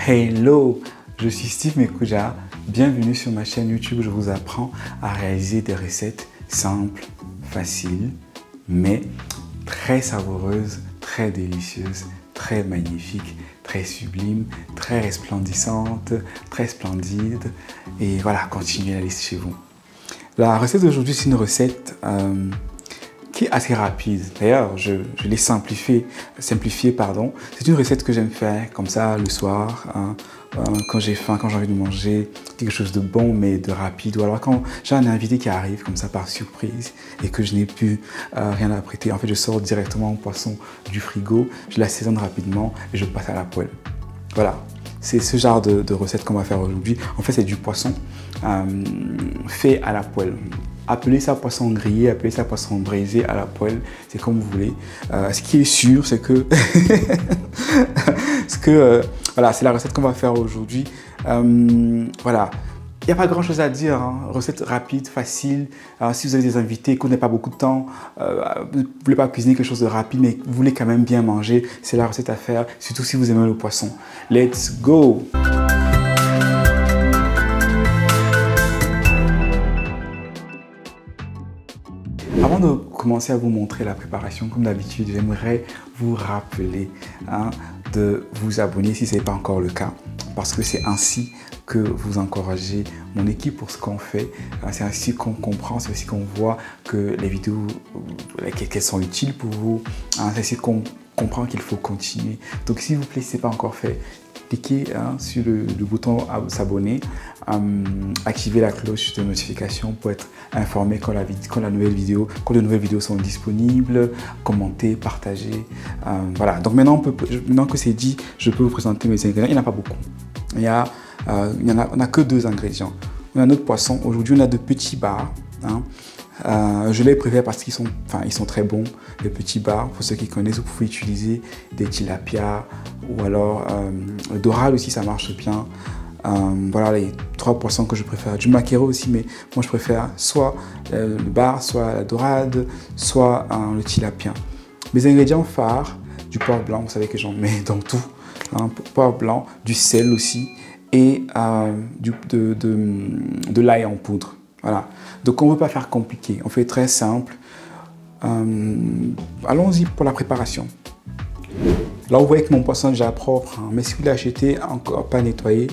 Hello, je suis Steve Mekouja, bienvenue sur ma chaîne YouTube où je vous apprends à réaliser des recettes simples, faciles, mais très savoureuses, très délicieuses, très magnifiques, très sublimes, très resplendissantes, très splendides. Et voilà, continuez la liste chez vous. La recette d'aujourd'hui, c'est une recette qui est assez rapide. D'ailleurs, je l'ai simplifiée. C'est une recette que j'aime faire comme ça le soir, quand j'ai faim, quand j'ai envie de manger quelque chose de bon mais de rapide, ou alors quand j'ai un invité qui arrive comme ça par surprise et que je n'ai plus rien à apprêter. En fait, je sors directement mon poisson du frigo, je l'assaisonne rapidement et je passe à la poêle. Voilà. C'est ce genre de recette qu'on va faire aujourd'hui. En fait, c'est du poisson fait à la poêle. Appelez ça poisson grillé, appelez ça poisson braisé à la poêle, c'est comme vous voulez. Ce qui est sûr, c'est que, voilà, c'est la recette qu'on va faire aujourd'hui. Voilà. Il n'y a pas grand chose à dire, hein. Recette rapide, facile. Si vous avez des invités, qu'on n'a pas beaucoup de temps, vous ne voulez pas cuisiner quelque chose de rapide, mais vous voulez quand même bien manger, c'est la recette à faire, surtout si vous aimez le poisson. Let's go! Avant de commencer à vous montrer la préparation, comme d'habitude, j'aimerais vous rappeler de vous abonner si ce n'est pas encore le cas, parce que c'est ainsi que vous encouragez mon équipe pour ce qu'on fait. C'est ainsi qu'on comprend, c'est ainsi qu'on voit que les vidéos, qu'elles sont utiles pour vous. C'est ainsi qu'on comprend qu'il faut continuer. Donc s'il vous plaît, si ce n'est pas encore fait, cliquez sur le bouton s'abonner, activez la cloche de notification pour être informé quand de nouvelles vidéos sont disponibles, commentez, partagez. Voilà. Donc maintenant que c'est dit, je peux vous présenter mes ingrédients. Il n'y en a pas beaucoup. On n'a que 2 ingrédients. On a notre poisson. Aujourd'hui, on a de petits bars. Je les préfère parce qu'ils sont très bons, les petits bars. Pour ceux qui connaissent, vous pouvez utiliser des tilapia ou alors le doral aussi, ça marche bien. Voilà les 3 poissons que je préfère. Du maquereau aussi, mais moi je préfère soit le bar, soit la dorade, soit le tilapia. Mes ingrédients phares, du poivre blanc, vous savez que j'en mets dans tout. Poivre blanc, du sel aussi et de l'ail en poudre. Voilà. Donc on ne veut pas faire compliqué, on fait très simple. Allons-y pour la préparation. Là vous voyez que mon poisson est déjà propre, mais si vous l'achetez encore pas nettoyé,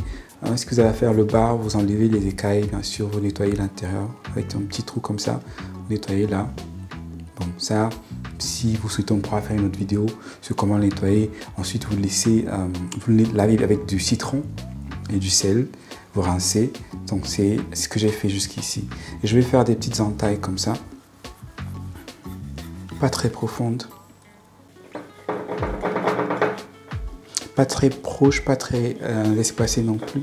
ce que vous allez faire, le bar, vous enlevez les écailles, bien sûr, vous nettoyez l'intérieur avec un petit trou comme ça, vous nettoyez là. Bon, ça, si vous souhaitez, on pourra faire une autre vidéo sur comment nettoyer. Ensuite, vous vous lavez avec du citron et du sel, vous rincez. Donc, c'est ce que j'ai fait jusqu'ici. Et je vais faire des petites entailles comme ça, pas très profondes. Pas très proche, pas très espacé non plus.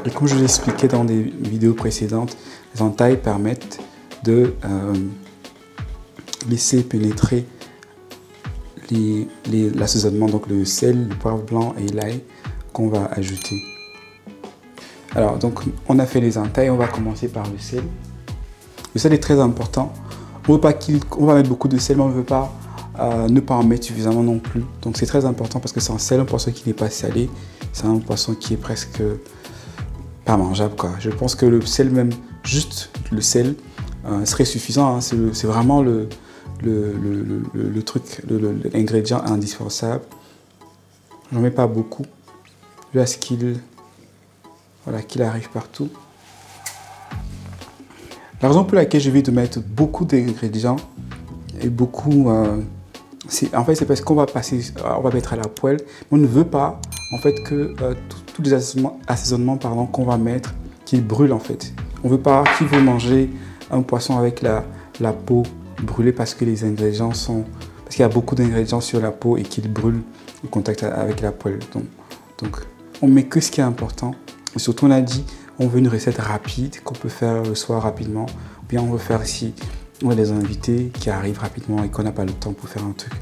Et comme je l'expliquais dans des vidéos précédentes, les entailles permettent de laisser pénétrer l'assaisonnement, donc le sel, le poivre blanc et l'ail qu'on va ajouter. Alors, donc, on a fait les entailles, on va commencer par le sel. Le sel est très important. On va mettre beaucoup de sel, mais on ne veut pas ne pas en mettre suffisamment non plus. Donc c'est très important parce que c'est un sel, un poisson qui n'est pas salé. C'est un poisson qui est presque pas mangeable, quoi. Je pense que le sel, même juste le sel, serait suffisant. C'est vraiment l'ingrédient indispensable. J'en mets pas beaucoup. Vu à ce qu'il arrive partout. La raison pour laquelle je vais te mettre beaucoup d'ingrédients et beaucoup en fait, c'est parce qu'on va mettre à la poêle, mais on ne veut pas en fait que tous les assaisonnements qu'on va mettre, qu'ils brûlent en fait. On ne veut pas qu'il veut manger un poisson avec la peau brûlée parce que les ingrédients parce qu'il y a beaucoup d'ingrédients sur la peau et qu'ils brûlent au contact avec la poêle. Donc on met que ce qui est important. Et surtout, on a dit, on veut une recette rapide qu'on peut faire le soir rapidement, ou bien on veut faire si on a des invités qui arrivent rapidement et qu'on n'a pas le temps pour faire un truc,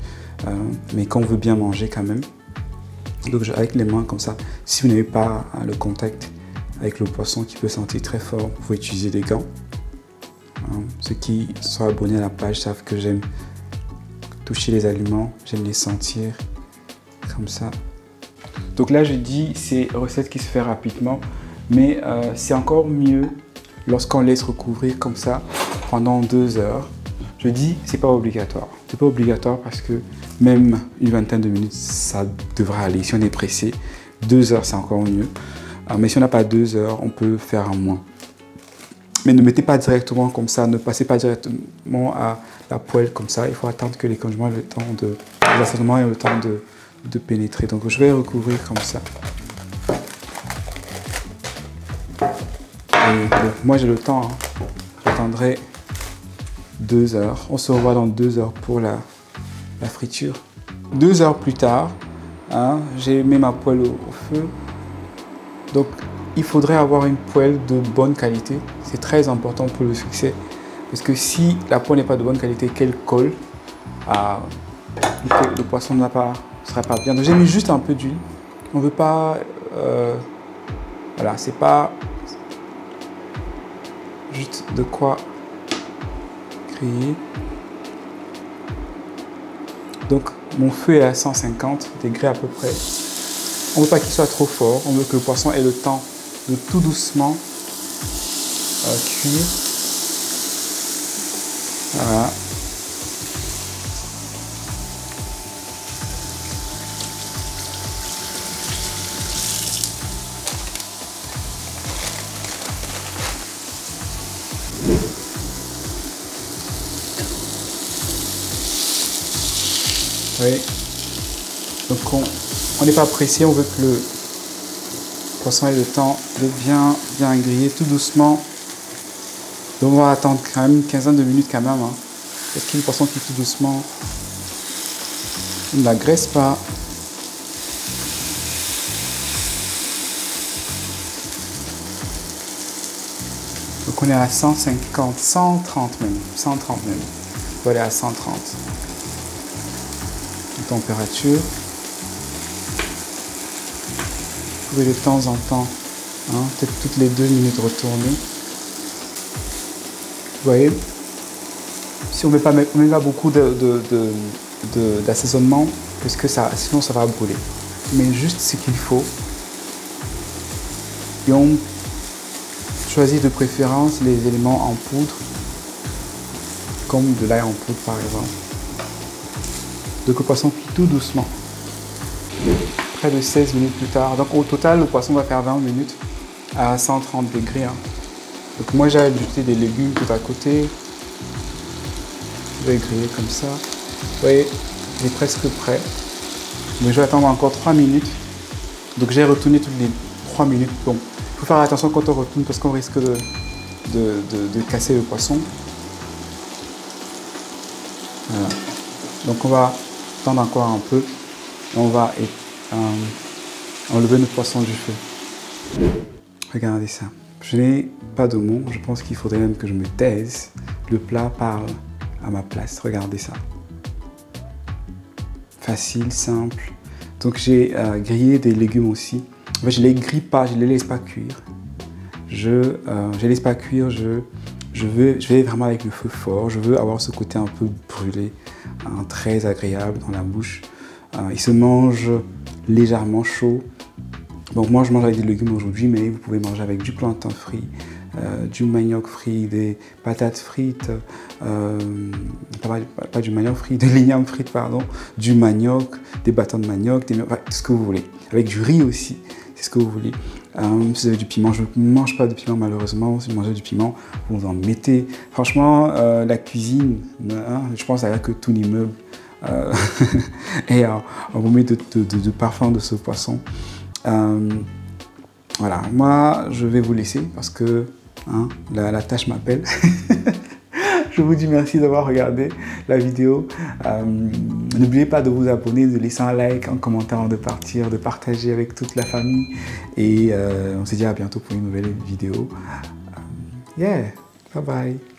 mais qu'on veut bien manger quand même. Donc avec les mains comme ça, si vous n'avez pas le contact avec le poisson qui peut sentir très fort, vous pouvez utiliser des gants. Ceux qui sont abonnés à la page savent que j'aime toucher les aliments, j'aime les sentir comme ça. Donc là, je dis, c'est une recette qui se fait rapidement, mais c'est encore mieux lorsqu'on laisse recouvrir comme ça pendant 2 heures. Je dis, c'est pas obligatoire. C'est pas obligatoire parce que même une vingtaine de minutes, ça devrait aller. Si on est pressé, 2 heures, c'est encore mieux. Mais si on n'a pas 2 heures, on peut faire un moins. Mais ne mettez pas directement comme ça, ne passez pas directement à la poêle comme ça. Il faut attendre que les condiments aient le temps de, l'assaisonnement ait le temps de pénétrer. Donc je vais recouvrir comme ça. Et bon, moi j'ai le temps, hein. J'attendrai 2 heures. On se revoit dans 2 heures pour la friture. 2 heures plus tard, hein, j'ai mis ma poêle au feu. Donc il faudrait avoir une poêle de bonne qualité. C'est très important pour le succès. Parce que si la poêle n'est pas de bonne qualité, qu'elle colle, le poisson ne sera pas bien. Donc j'ai mis juste un peu d'huile. On ne veut pas... voilà, c'est pas juste de quoi griller. Donc mon feu est à 150 degrés à peu près. On ne veut pas qu'il soit trop fort. On veut que le poisson ait le temps de tout doucement cuire. Voilà. Oui. Donc on n'est pas pressé, on veut que le poisson ait le temps de bien griller tout doucement. Donc on va attendre quand même une quinzaine de minutes quand même. Hein, parce que le poisson cuit tout doucement. On ne l'agresse pas. Donc on est à 150, 130 même. 130 même. On va aller à 130. Température. Vous pouvez de temps en temps, hein, peut-être toutes les 2 minutes retourner. Vous voyez, si on ne met pas beaucoup d'assaisonnement, parce que sinon ça va brûler. Mais juste ce qu'il faut. Et on choisit de préférence les éléments en poudre, comme de l'ail en poudre par exemple. Donc le poisson cuit tout doucement. Près de 16 minutes plus tard. Donc au total, le poisson va faire 20 minutes à 130 degrés. Hein. Donc moi j'ai ajouté des légumes tout à côté. Je vais griller comme ça. Vous voyez, il est presque prêt. Mais je vais attendre encore 3 minutes. Donc j'ai retourné toutes les 3 minutes. Bon, il faut faire attention quand on retourne parce qu'on risque de casser le poisson. Voilà. Donc on va attendre encore un peu. On va enlever notre poisson du feu. Regardez ça. Je n'ai pas de mots. Je pense qu'il faudrait même que je me taise. Le plat parle à ma place. Regardez ça. Facile, simple. Donc j'ai grillé des légumes aussi. En fait, je ne les grille pas, je ne les laisse pas cuire. Je laisse pas cuire. Je vais vraiment avec le feu fort. Je veux avoir ce côté un peu brûlé, hein, très agréable dans la bouche. Il se mange légèrement chaud. Donc moi je mange avec des légumes aujourd'hui, mais vous pouvez manger avec du plantain frit, du manioc frit, des patates frites, pas du manioc frit, de l'igname frite, pardon, du manioc, des bâtons de manioc, tout ce que vous voulez. Avec du riz aussi, c'est ce que vous voulez. Si vous avez du piment, je ne mange pas de piment malheureusement. Si vous mangez du piment, vous en mettez. Franchement, la cuisine, hein, je pense que tout l'immeuble et on vous met de parfum de ce poisson. Voilà, moi je vais vous laisser parce que hein, la tâche m'appelle. Je vous dis merci d'avoir regardé la vidéo. N'oubliez pas de vous abonner, de laisser un like, un commentaire avant de partir, de partager avec toute la famille. Et on se dit à bientôt pour une nouvelle vidéo. Yeah, bye bye.